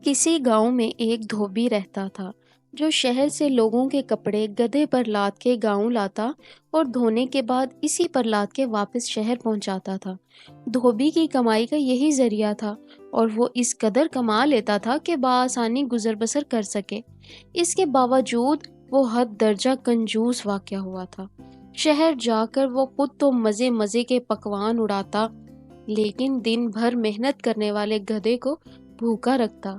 کسی گاؤں میں ایک دھوبی رہتا تھا جو شہر سے لوگوں کے کپڑے گدھے پر لاد کے گاؤں لاتا اور دھونے کے بعد اسی پر لاد کے واپس شہر پہنچاتا تھا۔ دھوبی کی کمائی کا یہی ذریعہ تھا اور وہ اس قدر کما لیتا تھا کہ بآسانی گزر بسر کر سکے۔ اس کے باوجود وہ حد درجہ کنجوس واقع ہوا تھا۔ شہر جا کر وہ خود تو مزے مزے کے پکوان اڑاتا، لیکن دن بھر محنت کرنے والے گدھے کو بھوکا رکھتا۔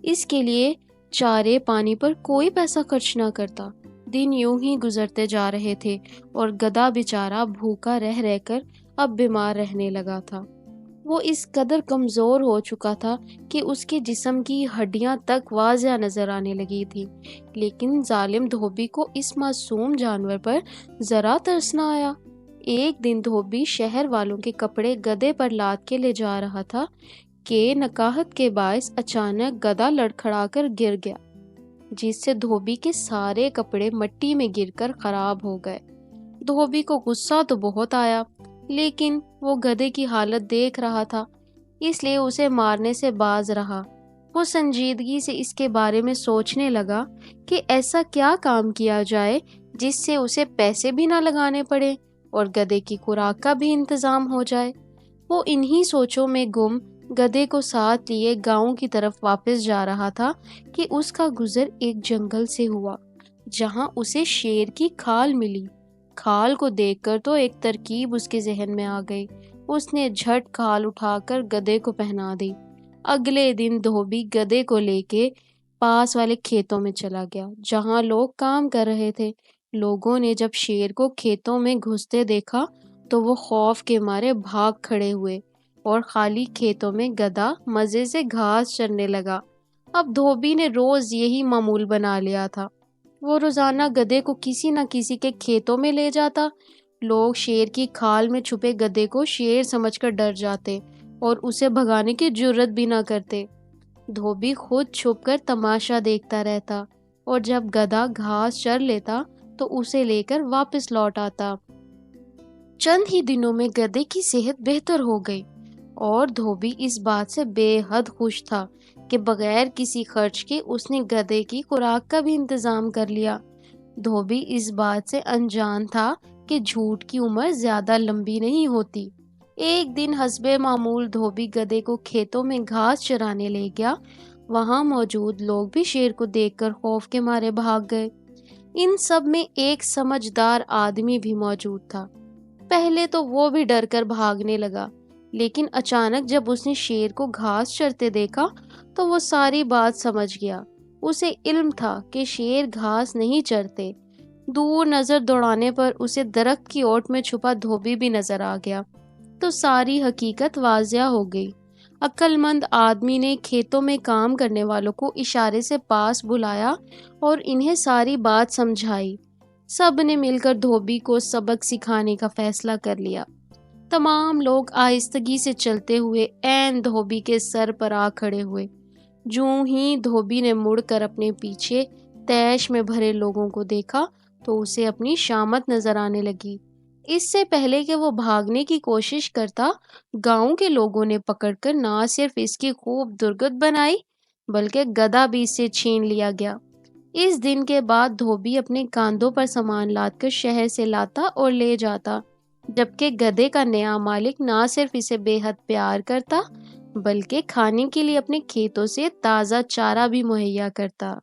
اس کے لیے چارے پانی پر کوئی پیسہ خرچ نہ کرتا۔ دن یوں ہی گزرتے جا رہے تھے اور گدھا بیچارہ بھوکا رہ رہ کر اب بیمار رہنے لگا تھا۔ وہ اس قدر کمزور ہو چکا تھا کہ اس کے جسم کی ہڈیاں تک واضح نظر آنے لگی تھی، لیکن ظالم دھوبی کو اس معصوم جانور پر ذرا ترس نہ آیا۔ ایک دن دھوبی شہر والوں کے کپڑے گدھے پر لاد کے لے جا رہا تھا کہ نکاہت کے باعث اچانک گدھا لڑکھڑا کر گر گیا، جس سے دھوبی کے سارے کپڑے مٹی میں گر کر خراب ہو گئے۔ دھوبی کو غصہ تو بہت آیا، لیکن وہ گدھے کی حالت دیکھ رہا تھا، اس لیے اسے مارنے سے باز رہا۔ وہ سنجیدگی سے اس کے بارے میں سوچنے لگا کہ ایسا کیا کام کیا جائے جس سے اسے پیسے بھی نہ لگانے پڑے اور گدھے کی خوراک کا بھی انتظام ہو جائے۔ وہ انہی سوچوں میں گم گدھے کو ساتھ لیے گاؤں کی طرف واپس جا رہا تھا کہ اس کا گزر ایک جنگل سے ہوا، جہاں اسے شیر کی کھال ملی۔ کھال کو دیکھ کر تو ایک ترکیب اس کے ذہن میں آ گئی۔ اس نے جھٹ کھال اٹھا کر گدھے کو پہنا دی۔ اگلے دن دھوبی گدھے کو لے کے پاس والے کھیتوں میں چلا گیا، جہاں لوگ کام کر رہے تھے۔ لوگوں نے جب شیر کو کھیتوں میں گھستے دیکھا تو وہ خوف کے مارے بھاگ کھڑے ہوئے اور خالی کھیتوں میں گدھا مزے سے گھاس چرنے لگا۔ اب دھوبی نے روز یہی معمول بنا لیا تھا۔ وہ روزانہ گدھے کو کسی نہ کسی کے کھیتوں میں لے جاتا۔ لوگ شیر کی کھال میں چھپے گدھے کو شیر سمجھ کر ڈر جاتے اور اسے بھگانے کی جرات بھی نہ کرتے۔ دھوبی خود چھپ کر تماشا دیکھتا رہتا اور جب گدھا گھاس چر لیتا تو اسے لے کر واپس لوٹ آتا۔ چند ہی دنوں میں گدھے کی صحت بہتر ہو گئی اور دھوبی اس بات سے بے حد خوش تھا کہ بغیر کسی خرچ کے اس نے گدھے کی خوراک کا بھی انتظام کر لیا۔ دھوبی اس بات سے انجان تھا کہ جھوٹ کی عمر زیادہ لمبی نہیں ہوتی۔ ایک دن حسب معمول دھوبی گدھے کو کھیتوں میں گھاس چرانے لے گیا۔ وہاں موجود لوگ بھی شیر کو دیکھ کر خوف کے مارے بھاگ گئے۔ ان سب میں ایک سمجھدار آدمی بھی موجود تھا۔ پہلے تو وہ بھی ڈر کر بھاگنے لگا، لیکن اچانک جب اس نے شیر کو گھاس چرتے دیکھا تو وہ ساری بات سمجھ گیا۔ اسے علم تھا کہ شیر گھاس نہیں چرتے۔ دور نظر دوڑانے پر اسے درخت کی اوٹ میں چھپا دھوبی بھی نظر آ گیا تو ساری حقیقت واضح ہو گئی۔ عقل مند آدمی نے کھیتوں میں کام کرنے والوں کو اشارے سے پاس بلایا اور انہیں ساری بات سمجھائی۔ سب نے مل کر دھوبی کو سبق سکھانے کا فیصلہ کر لیا۔ تمام لوگ آہستگی سے چلتے ہوئے عین دھوبی کے سر پر آ کھڑے ہوئے۔ جوں ہی دھوبی نے مڑ کر اپنے پیچھے طیش میں بھرے لوگوں کو دیکھا تو اسے اپنی شامت نظر آنے لگی۔ اس سے پہلے کہ وہ بھاگنے کی کوشش کرتا، گاؤں کے لوگوں نے پکڑ کر نہ صرف اس کی خوب درگت بنائی بلکہ گدھا بھی اس سے چھین لیا گیا۔ اس دن کے بعد دھوبی اپنے کاندھوں پر سامان لاد کر شہر سے لاتا اور لے جاتا، جبکہ گدھے کا نیا مالک نہ صرف اسے بے حد پیار کرتا بلکہ کھانے کے لیے اپنے کھیتوں سے تازہ چارہ بھی مہیا کرتا۔